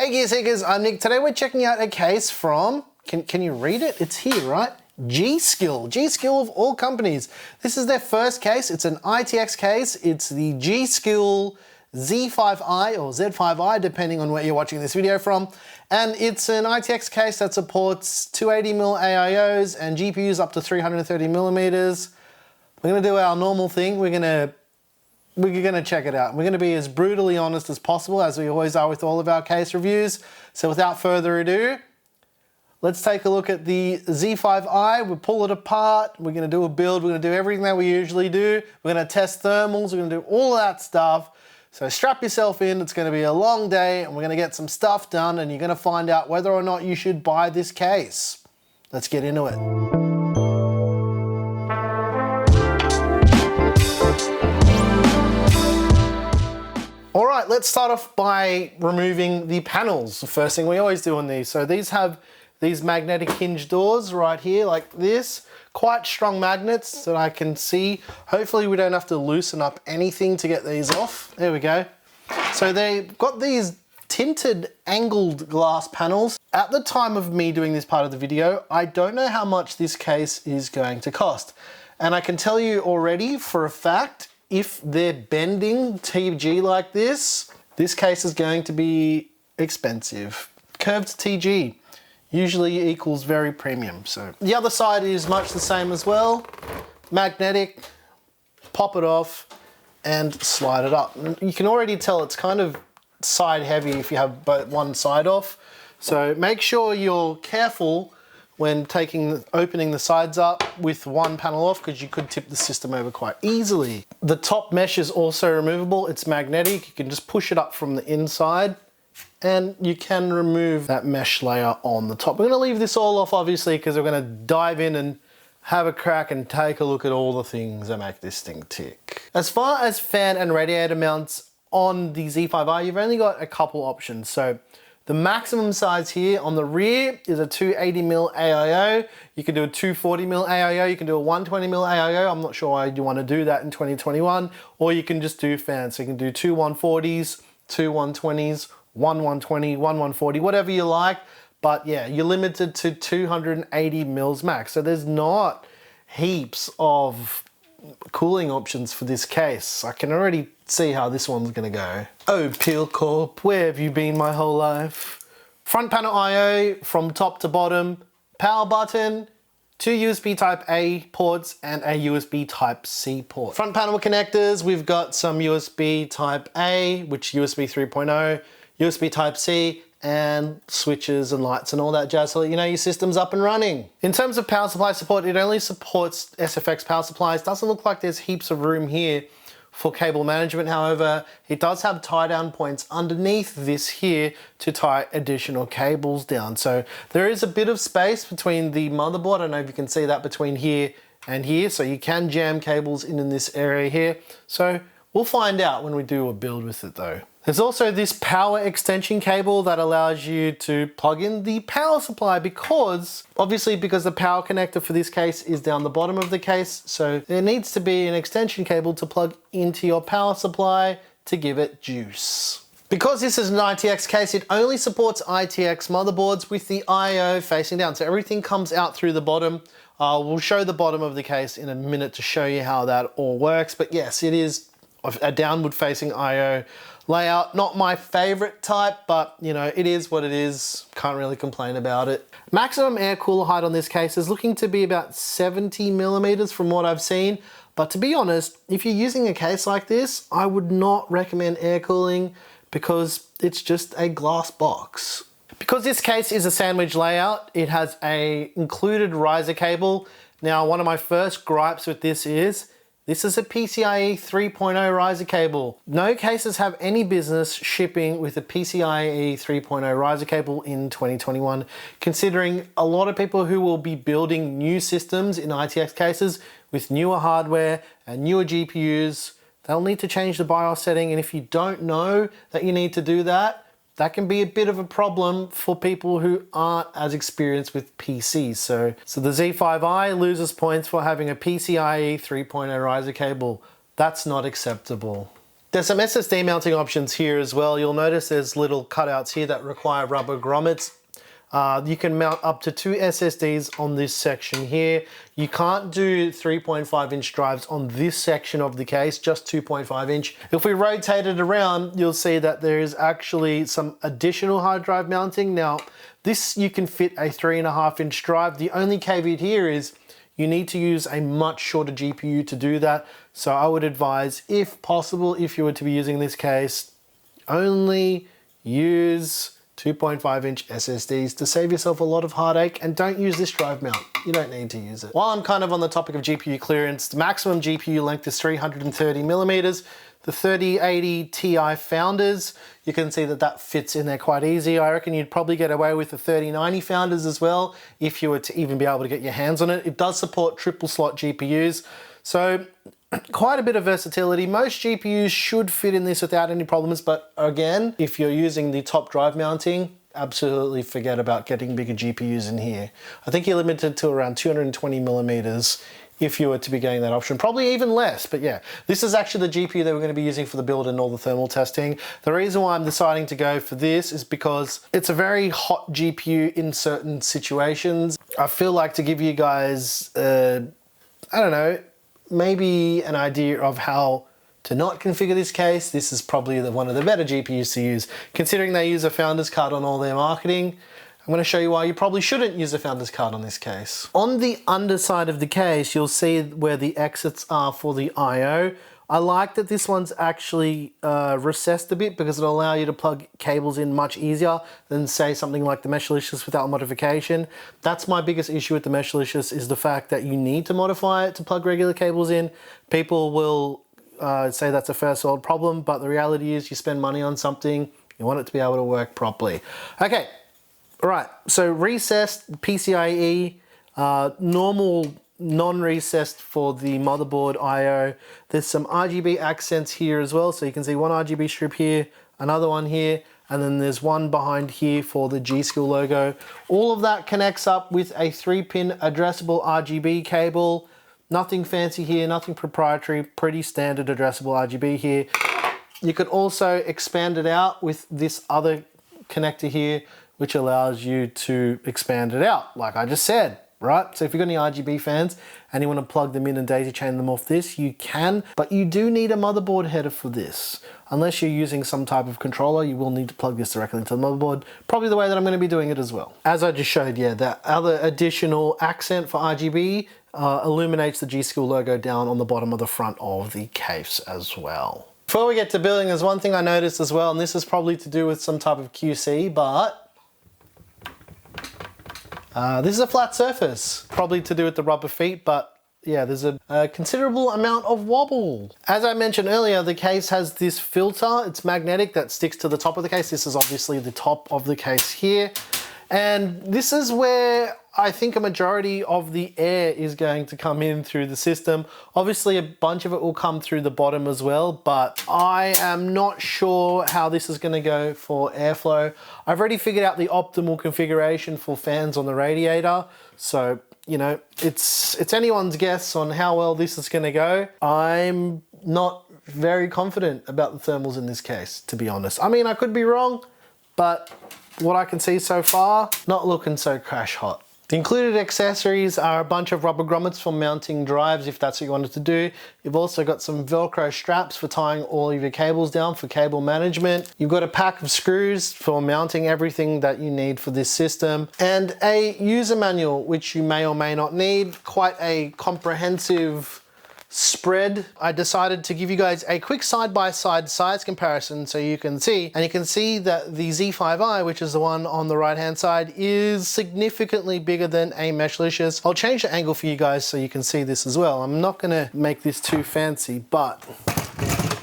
Hey Gear Seekers, I'm Nick. Today we're checking out a case from, can you read it? It's here, right? G.Skill. G.Skill of all companies. This is their first case. It's an ITX case. It's the G.Skill Z5i or Z5i, depending on where you're watching this video from. And it's an ITX case that supports 280mm AIOs and GPUs up to 330mm. We're gonna do our normal thing. We're gonna check it out. We're gonna be as brutally honest as possible, as we always are with all of our case reviews. So without further ado, let's take a look at the Z5i. We'll pull it apart. We're gonna do a build. We're gonna do everything that we usually do. We're gonna test thermals. We're gonna do all of that stuff. So strap yourself in. It's gonna be a long day and we're gonna get some stuff done and you're gonna find out whether or not you should buy this case. Let's get into it. All right, let's start off by removing the panels. The first thing we always do on these. So these have these magnetic hinge doors right here like this. Quite strong magnets that I can see. Hopefully we don't have to loosen up anything to get these off. There we go. So they've got these tinted angled glass panels. At the time of me doing this part of the video, I don't know how much this case is going to cost. And I can tell you already for a fact, if they're bending TG like this case is going to be expensive. Curved TG usually equals very premium. So the other side is much the same as well. Magnetic, pop it off and slide it up. You can already tell it's kind of side heavy if you have both one side off. So make sure you're careful when opening the sides up with one panel off, because you could tip the system over quite easily. The top mesh is also removable. It's magnetic. You can just push it up from the inside and you can remove that mesh layer on the top. We're gonna leave this all off obviously because we're gonna dive in and have a crack and take a look at all the things that make this thing tick. As far as fan and radiator mounts on the Z5i, you've only got a couple options. So the maximum size here on the rear is a 280mm AIO. You can do a 240mm AIO, you can do a 120mm AIO. I'm not sure why you want to do that in 2021. Or you can just do fans. So you can do two 140s, two 120s, one 120, one 140, whatever you like. But yeah, you're limited to 280mm max. So there's not heaps of cooling options for this case. I can already see how this one's gonna go. Oh, Peel Corp, where have you been my whole life? Front panel IO from top to bottom, power button, two USB type A ports and a USB type C port. Front panel connectors, we've got some USB type A, which USB 3.0, USB type C, and switches and lights and all that jazz so that you know your system's up and running. In terms of power supply support, it only supports SFX power supplies. Doesn't look like there's heaps of room here for cable management. However, it does have tie down points underneath this here to tie additional cables down. So there is a bit of space between the motherboard. I don't know if you can see that between here and here. So you can jam cables in this area here. So we'll find out when we do a build with it though. There's also this power extension cable that allows you to plug in the power supply because the power connector for this case is down the bottom of the case. So there needs to be an extension cable to plug into your power supply to give it juice. Because this is an ITX case, it only supports ITX motherboards with the IO facing down. So everything comes out through the bottom. We'll show the bottom of the case in a minute to show you how that all works. But yes, it is a downward facing IO layout. Not my favorite type, but you know, it is what it is. Can't really complain about it. Maximum air cooler height on this case is looking to be about 70mm from what I've seen. But to be honest, if you're using a case like this, I would not recommend air cooling because it's just a glass box. Because this case is a sandwich layout, it has a included riser cable. Now, one of my first gripes with this is a PCIe 3.0 riser cable. No cases have any business shipping with a PCIe 3.0 riser cable in 2021, considering a lot of people who will be building new systems in ITX cases with newer hardware and newer GPUs, they'll need to change the BIOS setting. And if you don't know that you need to do that, that can be a bit of a problem for people who aren't as experienced with PCs. So the Z5i loses points for having a PCIe 3.0 riser cable. That's not acceptable. There's some SSD mounting options here as well. You'll notice there's little cutouts here that require rubber grommets. You can mount up to 2 SSDs on this section here. You can't do 3.5 inch drives on this section of the case, just 2.5 inch. If we rotate it around, you'll see that there is actually some additional hard drive mounting. Now, this you can fit a 3.5 inch drive. The only caveat here is you need to use a much shorter GPU to do that. So I would advise, if possible, if you were to be using this case, only use 2.5 inch SSDs to save yourself a lot of heartache, and don't use this drive mount. You don't need to use it. While I'm kind of on the topic of GPU clearance, the maximum GPU length is 330 millimeters. The 3080 Ti Founders, you can see that that fits in there quite easy. I reckon you'd probably get away with the 3090 Founders as well, if you were to even be able to get your hands on it. It does support triple slot GPUs, so quite a bit of versatility. Most GPUs should fit in this without any problems, but again, if you're using the top drive mounting, absolutely forget about getting bigger GPUs in here. I think you're limited to around 220 millimeters if you were to be getting that option, probably even less. But yeah, this is actually the GPU that we're going to be using for the build and all the thermal testing. The reason why I'm deciding to go for this is because it's a very hot GPU in certain situations. I feel like to give you guys, I don't know, maybe an idea of how to not configure this case, this is probably one of the better GPUs to use. Considering they use a Founders card on all their marketing, I'm going to show you why you probably shouldn't use a Founders card on this case. On the underside of the case, you'll see where the exits are for the I/O. I like that this one's actually recessed a bit, because it'll allow you to plug cables in much easier than, say, something like the Meshlicious without modification. That's my biggest issue with the Meshlicious, is the fact that you need to modify it to plug regular cables in. People will say that's a first world problem, but the reality is you spend money on something, you want it to be able to work properly. Okay, all right, so recessed PCIe, normal non-recessed for the motherboard I/O. There's some RGB accents here as well, so you can see one RGB strip here, another one here, and then there's one behind here for the G.Skill logo. All of that connects up with a 3-pin addressable RGB cable. Nothing fancy here, nothing proprietary, pretty standard addressable RGB here. You could also expand it out with this other connector here, which allows you to expand it out, like I just said. Right? So if you've got any RGB fans and you want to plug them in and daisy chain them off this, you can, but you do need a motherboard header for this. Unless you're using some type of controller, you will need to plug this directly into the motherboard, probably the way that I'm going to be doing it as well. As I just showed, yeah, that other additional accent for RGB illuminates the G.Skill logo down on the bottom of the front of the case as well. Before we get to building, there's one thing I noticed as well, and this is probably to do with some type of QC, but this is a flat surface, probably to do with the rubber feet, but yeah, there's a considerable amount of wobble. As I mentioned earlier, the case has this filter, it's magnetic, that sticks to the top of the case. This is obviously the top of the case here. And this is where I think a majority of the air is going to come in through the system. Obviously a bunch of it will come through the bottom as well, but I am not sure how this is going to go for airflow. I've already figured out the optimal configuration for fans on the radiator, so you know, it's anyone's guess on how well this is going to go. I'm not very confident about the thermals in this case, to be honest. I mean, I could be wrong, but what I can see so far, not looking so crash hot. The included accessories are a bunch of rubber grommets for mounting drives if that's what you wanted to do. You've also got some Velcro straps for tying all of your cables down for cable management. You've got a pack of screws for mounting everything that you need for this system, and a user manual, which you may or may not need. Quite a comprehensive spread. I decided to give you guys a quick side-by-side size comparison so you can see, and you can see that the Z5i, which is the one on the right hand side, is significantly bigger than a Meshlicious. I'll change the angle for you guys so you can see this as well. I'm not gonna make this too fancy, but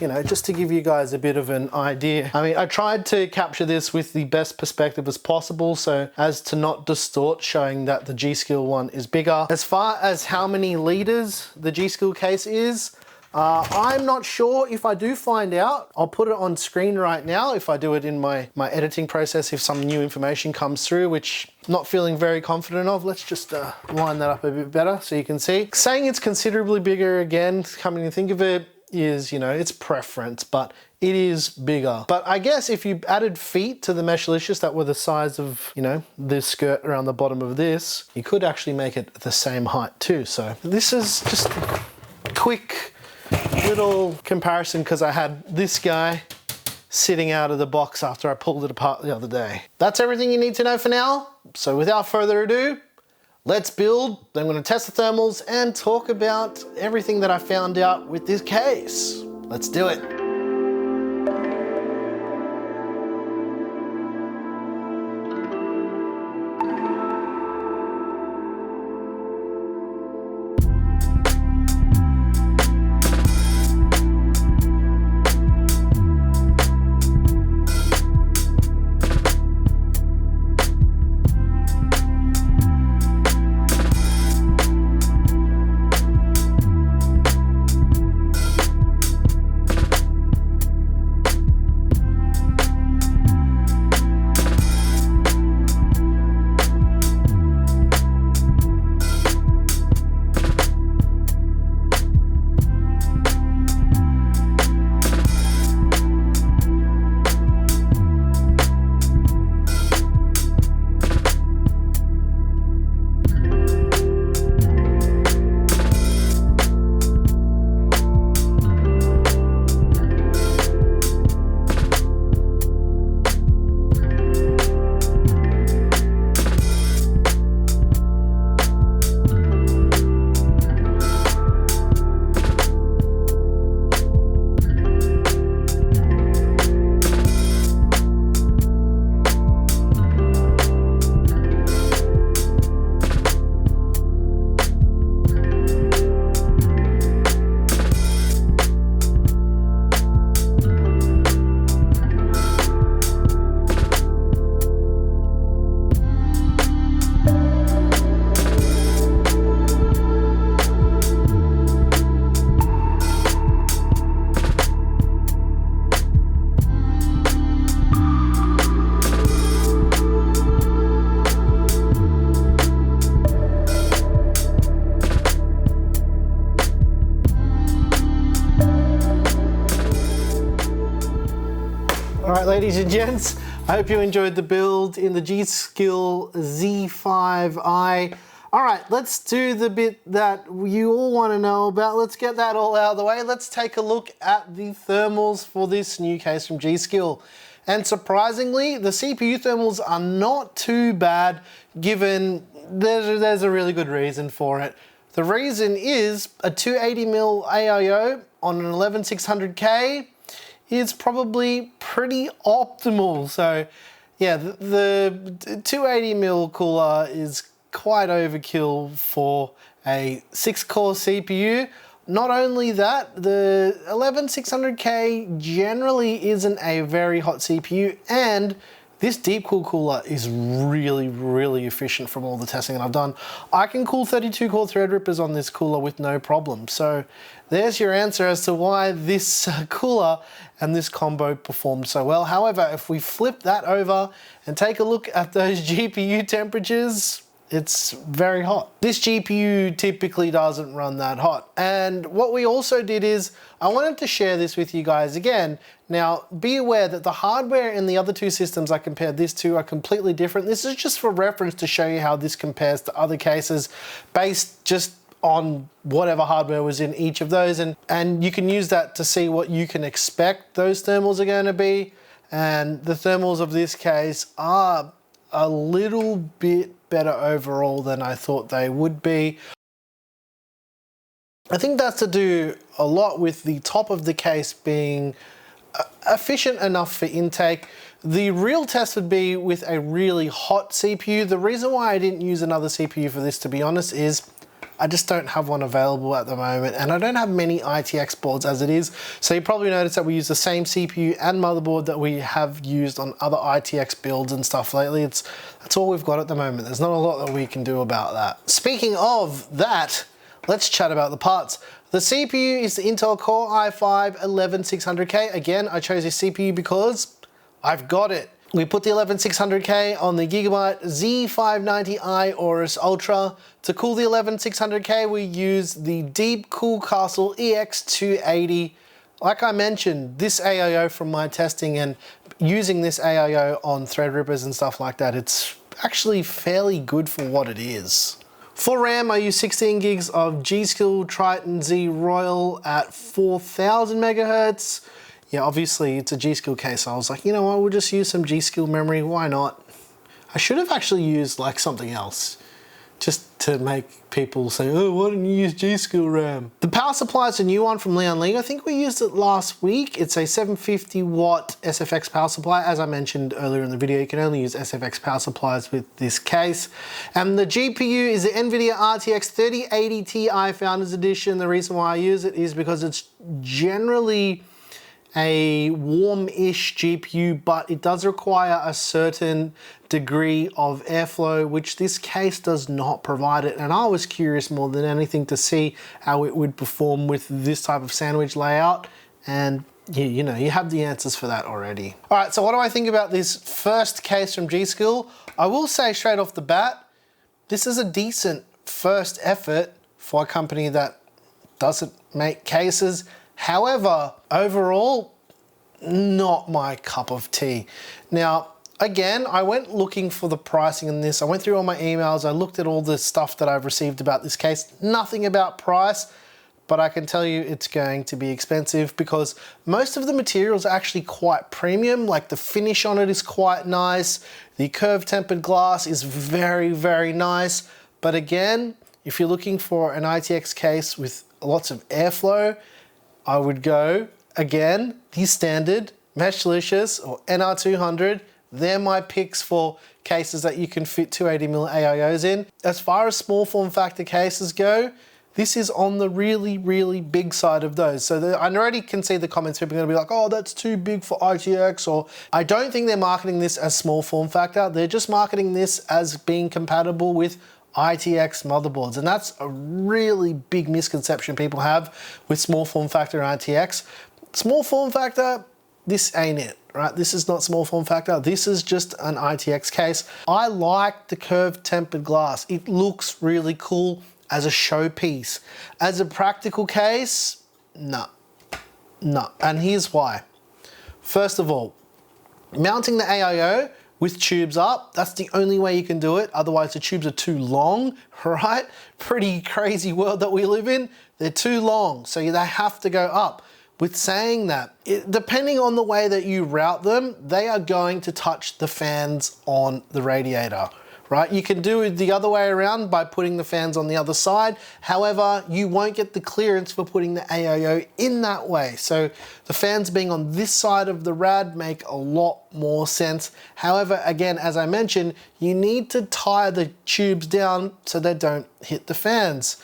you know, just to give you guys a bit of an idea. I mean, I tried to capture this with the best perspective as possible so as to not distort, showing that the G.Skill one is bigger. As far as how many liters the G.Skill case is, I'm not sure. If I do find out, I'll put it on screen right now if I do it in my editing process, if some new information comes through, which I'm not feeling very confident of. Let's just line that up a bit better so you can see. Saying it's considerably bigger, again, coming to think of it, is, you know, it's preference, but it is bigger. But I guess if you added feet to the Meshlicious that were the size of, you know, this skirt around the bottom of this, you could actually make it the same height too. So this is just a quick little comparison because I had this guy sitting out of the box after I pulled it apart the other day. That's everything you need to know for now. So without further ado, let's build. Then I'm going to test the thermals and talk about everything that I found out with this case. Let's do it. All right, ladies and gents, I hope you enjoyed the build in the G.Skill Z5i. All right, let's do the bit that you all want to know about. Let's get that all out of the way. Let's take a look at the thermals for this new case from G.Skill. And surprisingly, the CPU thermals are not too bad, given there's a really good reason for it. The reason is a 280mm AIO on an 11600K is probably pretty optimal. So yeah, the 280mm cooler is quite overkill for a 6-core CPU. Not only that, the 11600K generally isn't a very hot CPU, and this Deepcool cooler is really efficient from all the testing that I've done. I can cool 32-core Threadrippers on this cooler with no problem. So there's your answer as to why this cooler and this combo performed so well. However, if we flip that over and take a look at those GPU temperatures, it's very hot. This GPU typically doesn't run that hot. And what we also did is, I wanted to share this with you guys again. Now, be aware that the hardware in the other two systems I compared this to are completely different. This is just for reference to show you how this compares to other cases based just on whatever hardware was in each of those. And you can use that to see what you can expect those thermals are going to be. And the thermals of this case are a little bit better overall than I thought they would be. I think that's to do a lot with the top of the case being efficient enough for intake. The real test would be with a really hot CPU. The reason why I didn't use another CPU for this, to be honest, is I just don't have one available at the moment, and I don't have many ITX boards as it is. So you probably noticed that we use the same CPU and motherboard that we have used on other ITX builds and stuff lately. That's all we've got at the moment. There's not a lot that we can do about that. Speaking of that, let's chat about the parts. The CPU is the Intel Core i5 11600K. Again, I chose this CPU because I've got it. We put the 11600K on the Gigabyte Z590i AORUS Ultra. To cool the 11600K, we use the Deepcool CASTLE EX280. Like I mentioned, this AIO from my testing and using this AIO on Threadrippers and stuff like that, it's actually fairly good for what it is. For RAM, I use 16 gigs of G.Skill Trident Z Royal at 4000 megahertz. Yeah, obviously it's a G.Skill case, so I was like, you know what, we'll just use some G.Skill memory, why not? I should have actually used like something else, just to make people say, oh, why didn't you use G.Skill RAM? The power supply is a new one from Leon Lee. I think we used it last week. It's a 750 watt SFX power supply. As I mentioned earlier in the video, you can only use SFX power supplies with this case. And the GPU is the NVIDIA RTX 3080 Ti Founders Edition. The reason why I use it is because it's generally a warm-ish GPU, but it does require a certain degree of airflow, which this case does not provide it. And I was curious more than anything to see how it would perform with this type of sandwich layout. And you know, you have the answers for that already. All right, so what do I think about this first case from G.Skill? I will say straight off the bat, this is a decent first effort for a company that doesn't make cases. However, overall, not my cup of tea. Now, again, I went looking for the pricing in this. I went through all my emails. I looked at all the stuff that I've received about this case. Nothing about price, but I can tell you it's going to be expensive because most of the materials are actually quite premium. Like the finish on it is quite nice. The curved tempered glass is very, very nice. But again, if you're looking for an ITX case with lots of airflow, I would go, again, the standard Meshlicious or NR200. They're my picks for cases that you can fit 280mm AIOs in. As far as small form factor cases go, this is on the really, really big side of those. So I already can see the comments, people are gonna be like, oh, that's too big for ITX, or I don't think they're marketing this as small form factor. They're just marketing this as being compatible with ITX motherboards, and that's a really big misconception people have with small form factor and ITX. Small form factor, this ain't it, right? This is not small form factor. This is just an ITX case. I like the curved tempered glass. It looks really cool as a showpiece. As a practical case, no. And here's why. First of all, mounting the AIO with tubes up, that's the only way you can do it. Otherwise the tubes are too long, right? Pretty crazy world that we live in. They're too long, so they have to go up. With saying that, depending on the way that you route them, they are going to touch the fans on the radiator, right? You can do it the other way around by putting the fans on the other side. However, you won't get the clearance for putting the AIO in that way. So the fans being on this side of the rad make a lot more sense. However, again, as I mentioned, you need to tie the tubes down so they don't hit the fans.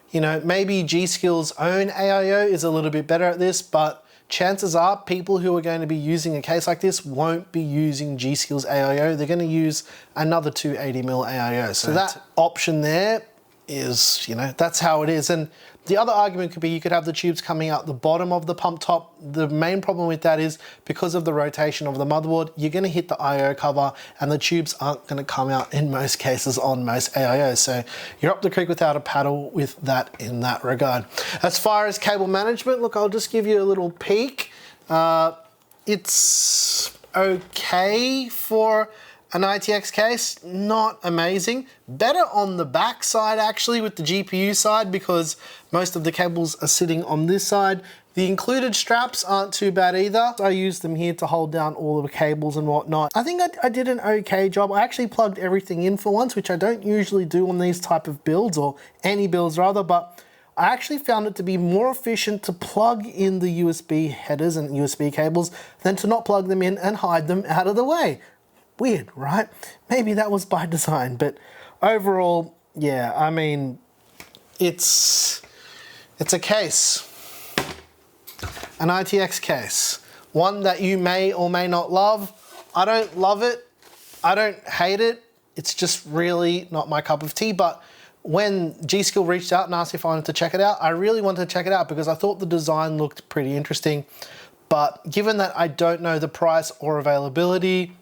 You know, maybe G.Skill's own AIO is a little bit better at this, but chances are people who are going to be using a case like this won't be using G.Skill's AIO. They're going to use another 280mm AIO. So that option there is, you know, that's how it is. And the other argument could be you could have the tubes coming out the bottom of the pump top. The main problem with that is because of the rotation of the motherboard, you're going to hit the IO cover and the tubes aren't going to come out in most cases on most AIOs. So you're up the creek without a paddle with that in that regard. As far as cable management, look, I'll just give you a little peek. It's okay for an ITX case, not amazing. Better on the back side actually with the GPU side because most of the cables are sitting on this side. The included straps aren't too bad either. I use them here to hold down all of the cables and whatnot. I think I did an okay job. I actually plugged everything in for once, which I don't usually do on these type of builds, or any builds rather, but I actually found it to be more efficient to plug in the USB headers and USB cables than to not plug them in and hide them out of the way. Weird, right? Maybe that was by design, but overall, yeah, I mean, it's a case, an ITX case, one that you may or may not love. I don't love it. I don't hate it. It's just really not my cup of tea, but when G.Skill reached out and asked if I wanted to check it out, I really wanted to check it out because I thought the design looked pretty interesting. But given that I don't know the price or availability,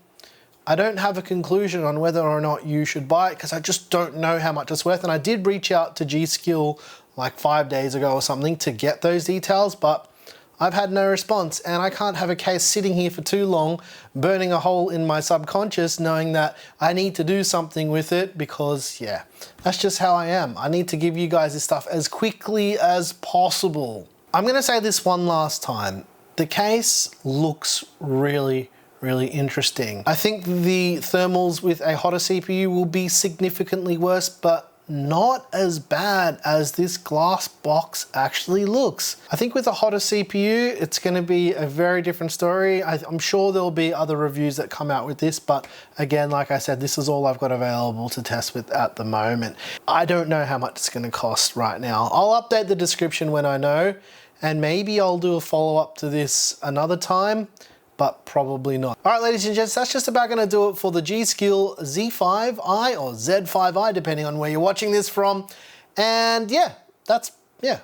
I don't have a conclusion on whether or not you should buy it because I just don't know how much it's worth. And I did reach out to G.Skill like 5 days ago or something to get those details, but I've had no response, and I can't have a case sitting here for too long, burning a hole in my subconscious, knowing that I need to do something with it because, yeah, that's just how I am. I need to give you guys this stuff as quickly as possible. I'm gonna say this one last time. The case looks really interesting. I think the thermals with a hotter CPU will be significantly worse, but not as bad as this glass box actually looks. I think with a hotter CPU, it's gonna be a very different story. I'm sure there'll be other reviews that come out with this, but again, like I said, this is all I've got available to test with at the moment. I don't know how much it's gonna cost right now. I'll update the description when I know, and maybe I'll do a follow-up to this another time, but probably not. All right, ladies and gents, that's just about gonna do it for the G.Skill Z5i or Z5i, depending on where you're watching this from. And yeah,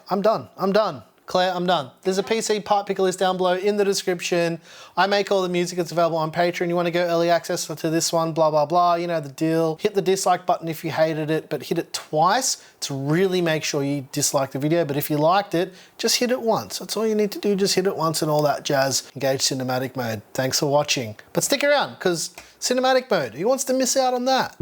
I'm done. Claire, I'm done. There's a PC part picker list down below in the description. I make all the music, it's available on Patreon. You wanna go early access to this one, blah, blah, blah, you know the deal. Hit the dislike button if you hated it, but hit it twice to really make sure you dislike the video. But if you liked it, just hit it once. That's all you need to do, just hit it once and all that jazz. Engage cinematic mode. Thanks for watching. But stick around, because cinematic mode, who wants to miss out on that?